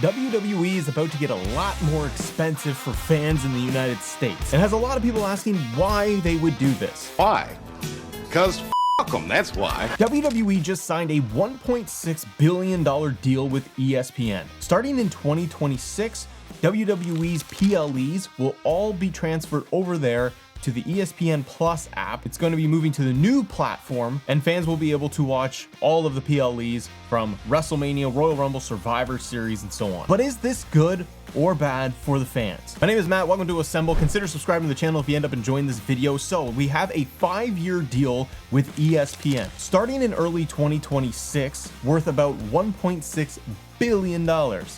WWE is about to get a lot more expensive for fans in the United States, and has a lot of people asking why they would do this. Why? Because fuck them, that's why. WWE just signed a $1.6 billion deal with ESPN. Starting in 2026, WWE's PLEs will all be transferred over there to the ESPN Plus app. It's going to be moving to the new platform, and fans will be able to watch all of the PLEs from WrestleMania, Royal Rumble, Survivor Series, and so on. But is this good or bad for the fans? My name is Matt. Welcome to Assemble. Consider subscribing to the channel if you end up enjoying this video. So we have a 5-year deal with ESPN starting in early 2026, worth about $1.6 billion.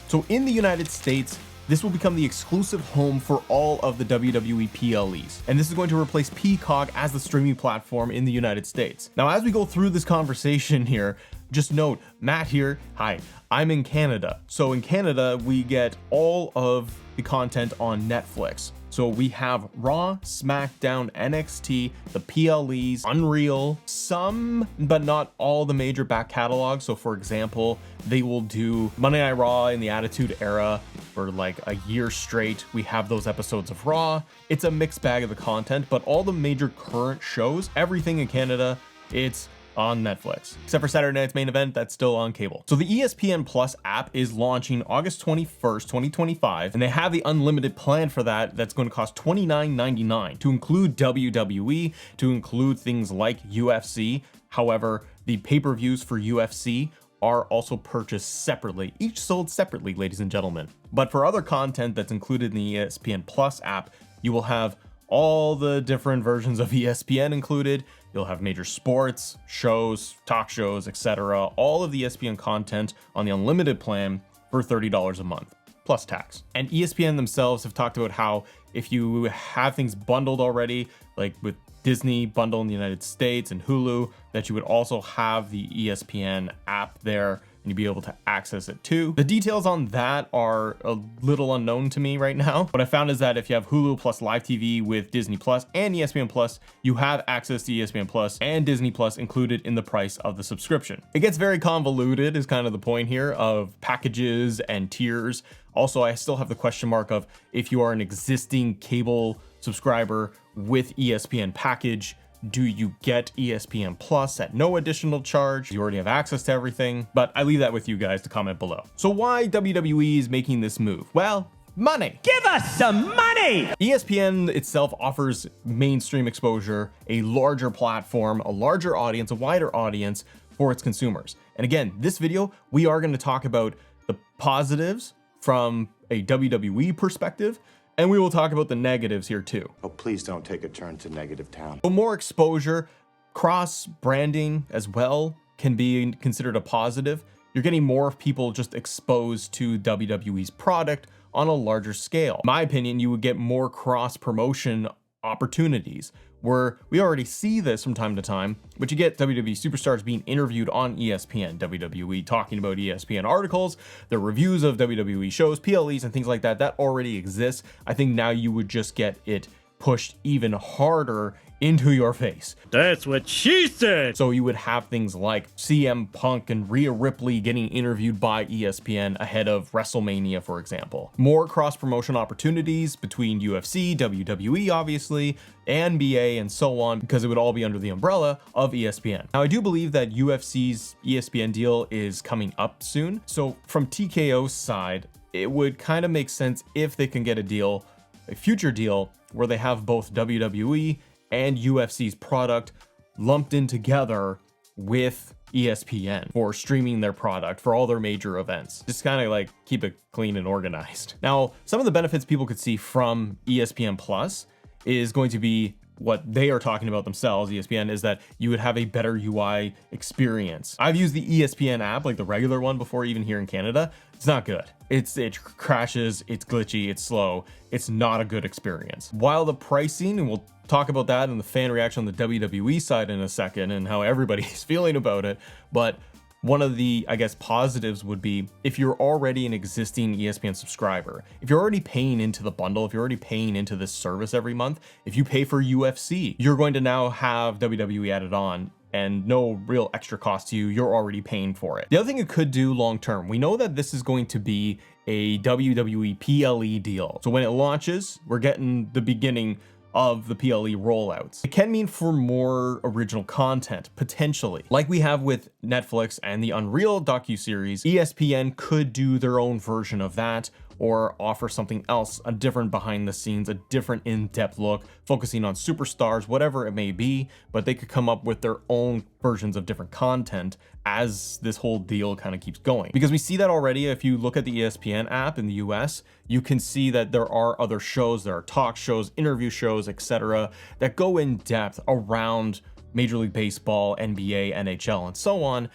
So in the United States, this will become the exclusive home for all of the WWE PLEs. And this is going to replace Peacock as the streaming platform in the United States. Now, as we go through this conversation here, just note, Matt here, hi, I'm in Canada. So in Canada, we get all of the content on Netflix. So we have Raw, SmackDown, NXT, the PLEs, Unreal, some, but not all the major back catalogs. So for example, they will do Monday Night Raw in the Attitude Era for like a year straight. We have those episodes of Raw. It's a mixed bag of the content, but all the major current shows, everything in Canada, it's on Netflix, except for Saturday night's main event that's still on cable. So the ESPN Plus app is launching August 21st, 2025, and they have the unlimited plan for that. That's going to cost $29.99 to include WWE, to include things like UFC. However, the pay-per-views for UFC are also purchased separately, each sold separately, ladies and gentlemen. But for other content that's included in the ESPN Plus app, you will have all the different versions of ESPN included. You'll have major sports, shows, talk shows, etc. All of the ESPN content on the unlimited plan for $30 a month, plus tax. And ESPN themselves have talked about how if you have things bundled already, like with Disney bundle in the United States and Hulu, that you would also have the ESPN app there and you'd be able to access it too. The details on that are a little unknown to me right now. What I found is that if you have Hulu plus live TV with Disney Plus and ESPN Plus, you have access to ESPN Plus and Disney Plus included in the price of the subscription. It gets very convoluted is kind of the point here of packages and tiers. Also, I still have the question mark of if you are an existing cable subscriber with ESPN package, do you get ESPN Plus at no additional charge? You already have access to everything, but I leave that with you guys to comment below. So why WWE is making this move? Well, money. Give us some money! ESPN itself offers mainstream exposure, a larger platform, a larger audience, a wider audience for its consumers. And again, this video, we are going to talk about the positives from a WWE perspective, and we will talk about the negatives here too. Oh, please don't take a turn to negative town. So more exposure, cross branding as well can be considered a positive. You're getting more people just exposed to WWE's product on a larger scale. In my opinion, you would get more cross promotion opportunities where we already see this from time to time, but you get WWE superstars being interviewed on ESPN, WWE talking about ESPN articles, the reviews of WWE shows, PLEs, and things like that. That already exists. I think now you would just get it pushed even harder into your face. That's what she said. So you would have things like CM Punk and Rhea Ripley getting interviewed by ESPN ahead of WrestleMania, for example. More cross-promotion opportunities between UFC, WWE, obviously, NBA, and so on, because it would all be under the umbrella of ESPN. Now, I do believe that UFC's ESPN deal is coming up soon. So from TKO's side, it would kind of make sense if they can get a deal, a future deal, where they have both WWE and UFC's product lumped in together with ESPN for streaming their product for all their major events. Just kind of like keep it clean and organized. Now, some of the benefits people could see from ESPN Plus is going to be what they are talking about themselves, ESPN, is that you would have a better UI experience. I've used the ESPN app, like the regular one, before, even here in Canada. It's not good. It crashes, it's glitchy, it's slow. It's not a good experience. While the pricing, and we'll talk about that and the fan reaction on the WWE side in a second and how everybody's feeling about it, but one of the, I guess, positives would be if you're already an existing ESPN subscriber, if you're already paying into the bundle, if you're already paying into this service every month, if you pay for UFC, you're going to now have WWE added on and no real extra cost to you. You're already paying for it. The other thing it could do long term, we know that this is going to be a WWE PLE deal. So when it launches, we're getting the beginning of the PLE rollouts. It can mean for more original content, potentially. Like we have with Netflix and the Unreal docuseries, ESPN could do their own version of that or offer something else, a different behind the scenes, a different in-depth look, focusing on superstars, whatever it may be, but they could come up with their own versions of different content as this whole deal kind of keeps going. Because we see that already. If you look at the ESPN app in the US, you can see that there are other shows, there are talk shows, interview shows, etc., that go in depth around Major League Baseball, NBA, NHL, and so on.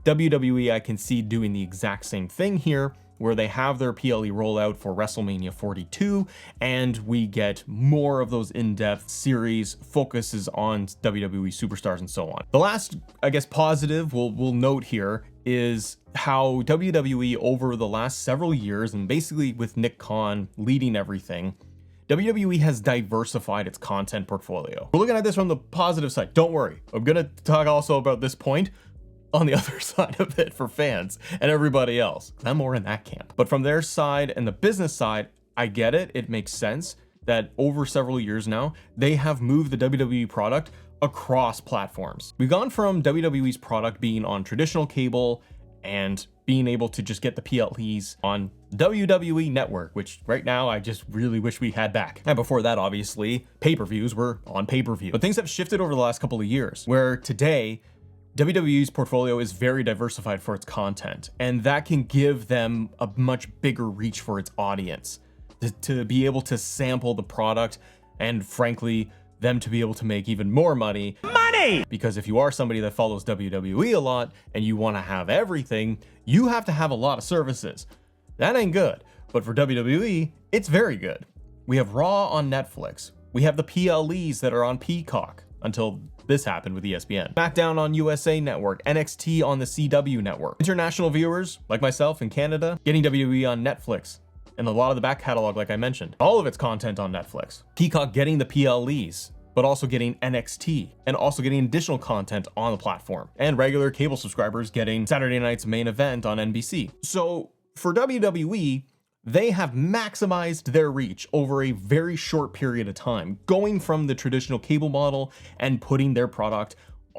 WWE, I can see doing the exact same thing here, where they have their PLE rollout for WrestleMania 42, and we get more of those in-depth series, focuses on WWE superstars and so on. The last, I guess, positive we'll note here is how WWE over the last several years, and basically with Nick Khan leading everything, WWE has diversified its content portfolio. We're looking at this from the positive side. Don't worry, I'm gonna talk also about this point on the other side of it for fans and everybody else. I'm more in that camp. But from their side and the business side, I get it. It makes sense that over several years now, they have moved the WWE product across platforms. We've gone from WWE's product being on traditional cable and being able to just get the PLEs on WWE Network, which right now I just really wish we had back. And before that, obviously, pay-per-views were on pay-per-view. But things have shifted over the last couple of years, where today, WWE's portfolio is very diversified for its content, and that can give them a much bigger reach for its audience to be able to sample the product, and frankly, them to be able to make even more money. Because if you are somebody that follows WWE a lot and you want to have everything, you have to have a lot of services. That ain't good. But for WWE, it's very good. We have Raw on Netflix. We have the PLEs that are on Peacock until this happened with ESPN. SmackDown on USA Network, NXT on the CW Network. International viewers, like myself in Canada, getting WWE on Netflix, and a lot of the back catalog, like I mentioned. All of its content on Netflix. Peacock getting the PLEs, but also getting NXT, and also getting additional content on the platform. And regular cable subscribers getting Saturday night's main event on NBC. So for WWE, they have maximized their reach over a very short period of time, going from the traditional cable model and putting their product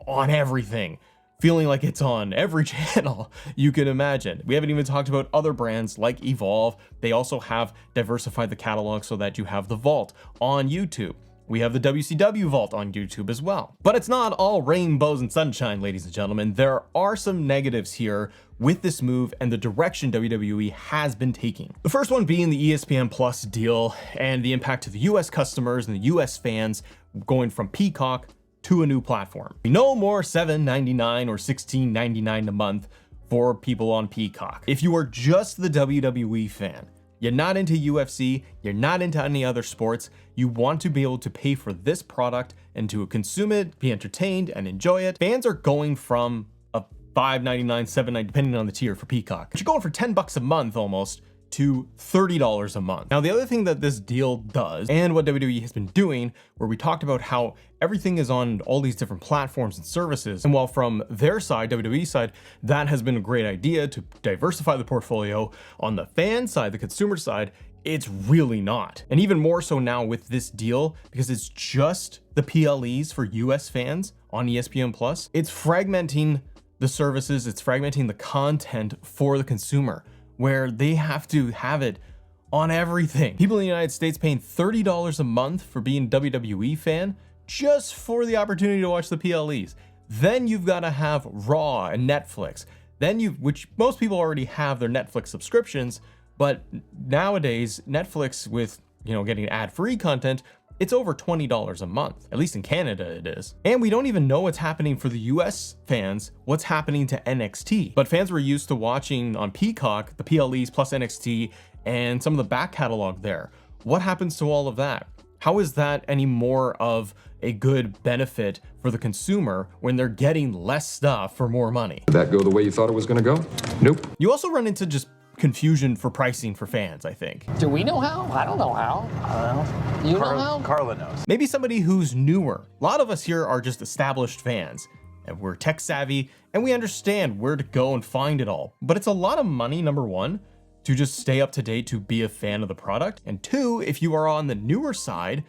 on everything, feeling like it's on every channel you can imagine. We haven't even talked about other brands like Evolve. They also have diversified the catalog so that you have the Vault on YouTube. We have the WCW Vault on YouTube as well. But it's not all rainbows and sunshine, ladies and gentlemen. There are some negatives here with this move and the direction WWE has been taking. The first one being the ESPN Plus deal and the impact to the US customers and the US fans going from Peacock to a new platform. No more $7.99 or $16.99 a month for people on Peacock. If you are just the WWE fan, you're not into UFC, you're not into any other sports, you want to be able to pay for this product and to consume it, be entertained, and enjoy it. Fans are going from a $5.99, $7.99, depending on the tier for Peacock. But you're going for $10 a month almost to $30 a month. Now, the other thing that this deal does, and what WWE has been doing, where we talked about how everything is on all these different platforms and services, and while from their side, WWE side, that has been a great idea to diversify the portfolio, on the fan side, the consumer side, it's really not. And even more so now with this deal, because it's just the PLEs for US fans on ESPN Plus, it's fragmenting the services, it's fragmenting the content for the consumer, where they have to have it on everything. People in the United States paying $30 a month for being a WWE fan just for the opportunity to watch the PLEs. Then you've got to have Raw and Netflix. Then which most people already have their Netflix subscriptions, but nowadays Netflix with, getting ad-free content, it's over $20 a month. At least in Canada it is. And we don't even know what's happening for the US fans, what's happening to NXT. But fans were used to watching on Peacock, the PLEs plus NXT, and some of the back catalog there. What happens to all of that? How is that any more of a good benefit for the consumer when they're getting less stuff for more money? Did that go the way you thought it was gonna go? Nope. You also run into just confusion for pricing for fans, I think. Do we know how? I don't know how. I don't know. You know how? Carla knows. Maybe somebody who's newer. A lot of us here are just established fans, and we're tech savvy and we understand where to go and find it all. But it's a lot of money, number one, to just stay up to date, to be a fan of the product. And two, if you are on the newer side,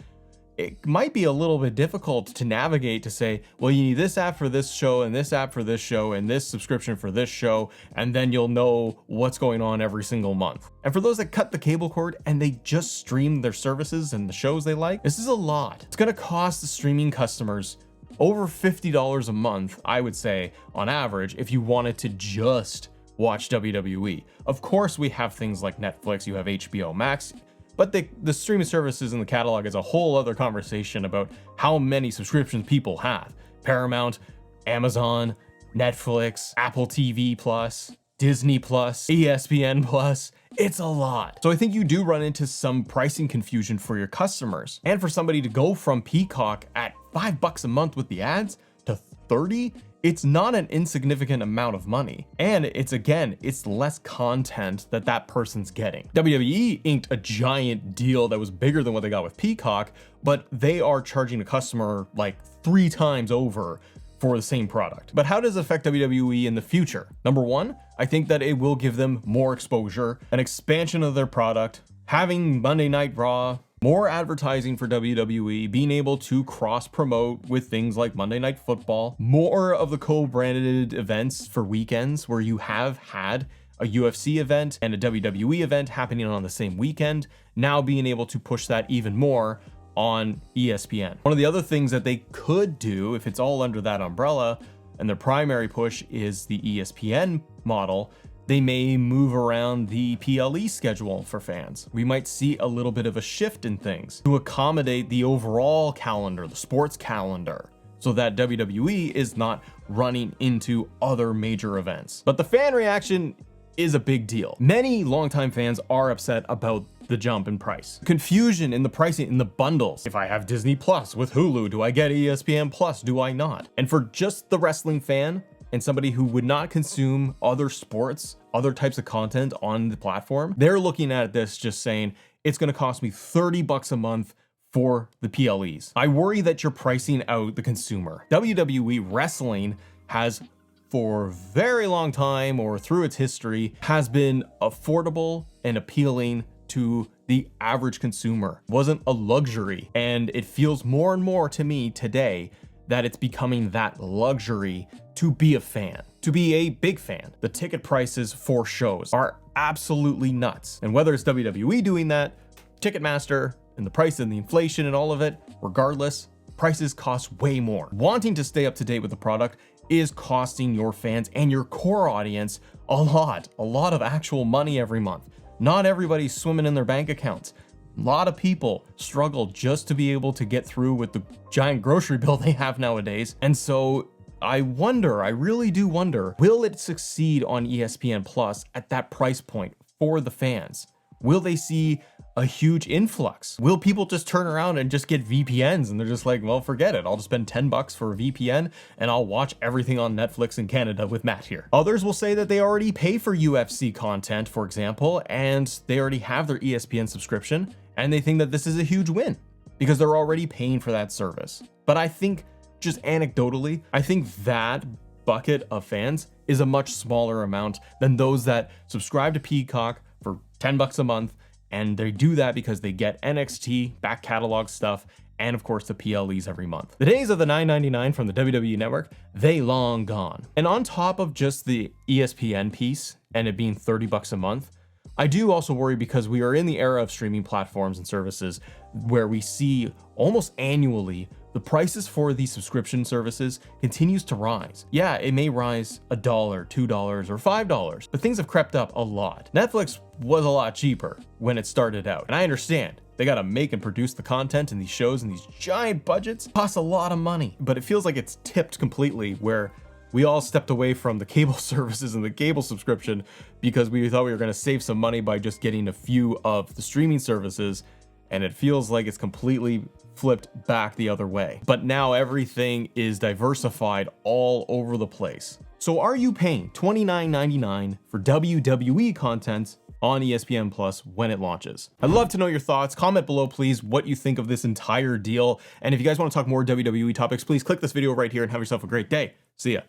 it might be a little bit difficult to navigate to say, well, you need this app for this show and this app for this show and this subscription for this show, and then you'll know what's going on every single month. And for those that cut the cable cord and they just stream their services and the shows they like, this is a lot. It's gonna cost the streaming customers over $50 a month, I would say, on average, if you wanted to just watch WWE. Of course, we have things like Netflix, you have HBO Max, but the streaming services in the catalog is a whole other conversation about how many subscriptions people have. Paramount, Amazon, Netflix, Apple TV Plus, Disney Plus, ESPN Plus. It's a lot. So I think you do run into some pricing confusion for your customers. And for somebody to go from Peacock at $5 a month with the ads to 30, it's not an insignificant amount of money. And it's less content that person's getting. WWE inked a giant deal that was bigger than what they got with Peacock, but they are charging a customer like 3 times over for the same product. But how does it affect WWE in the future? Number one, I think that it will give them more exposure, an expansion of their product, having Monday Night Raw, more advertising for WWE, being able to cross-promote with things like Monday Night Football, more of the co-branded events for weekends where you have had a UFC event and a WWE event happening on the same weekend, now being able to push that even more on ESPN. One of the other things that they could do, if it's all under that umbrella, and their primary push is the ESPN model, they may move around the PLE schedule for fans. We might see a little bit of a shift in things to accommodate the overall calendar, the sports calendar, so that WWE is not running into other major events. But the fan reaction is a big deal. Many longtime fans are upset about the jump in price. Confusion in the pricing in the bundles. If I have Disney Plus with Hulu, do I get ESPN Plus? Do I not? And for just the wrestling fan and somebody who would not consume other sports, other types of content on the platform, they're looking at this just saying, it's gonna cost me $30 a month for the PLEs. I worry that you're pricing out the consumer. WWE wrestling has, for a very long time or through its history, has been affordable and appealing to the average consumer. It wasn't a luxury, and it feels more and more to me today that it's becoming that luxury to be a fan, to be a big fan. The ticket prices for shows are absolutely nuts. And whether it's WWE doing that, Ticketmaster, and the price and the inflation and all of it, regardless, prices cost way more. Wanting to stay up to date with the product is costing your fans and your core audience a lot of actual money every month. Not everybody's swimming in their bank accounts. A lot of people struggle just to be able to get through with the giant grocery bill they have nowadays. And so I really do wonder, will it succeed on ESPN Plus at that price point for the fans? Will they see a huge influx? Will people just turn around and just get VPNs and they're just like, well, forget it. I'll just spend $10 for a VPN and I'll watch everything on Netflix in Canada with Matt here. Others will say that they already pay for UFC content, for example, and they already have their ESPN subscription and they think that this is a huge win because they're already paying for that service. But I think, just anecdotally, I think that bucket of fans is a much smaller amount than those that subscribe to Peacock for $10 a month, and they do that because they get NXT, back catalog stuff, and of course the PLEs every month. The days of the $9.99 from the WWE Network, they long gone. And on top of just the ESPN piece and it being $30 a month, I do also worry because we are in the era of streaming platforms and services where we see almost annually the prices for these subscription services continues to rise. Yeah, it may rise $1, $2, or $5, but things have crept up a lot. Netflix was a lot cheaper when it started out, and I understand they gotta make and produce the content and these shows and these giant budgets cost a lot of money, but it feels like it's tipped completely where we all stepped away from the cable services and the cable subscription because we thought we were gonna save some money by just getting a few of the streaming services, and it feels like it's completely flipped back the other way. But now everything is diversified all over the place. So are you paying $29.99 for WWE content on ESPN Plus when it launches? I'd love to know your thoughts. Comment below, please, what you think of this entire deal. And if you guys want to talk more WWE topics, please click this video right here and have yourself a great day. See ya.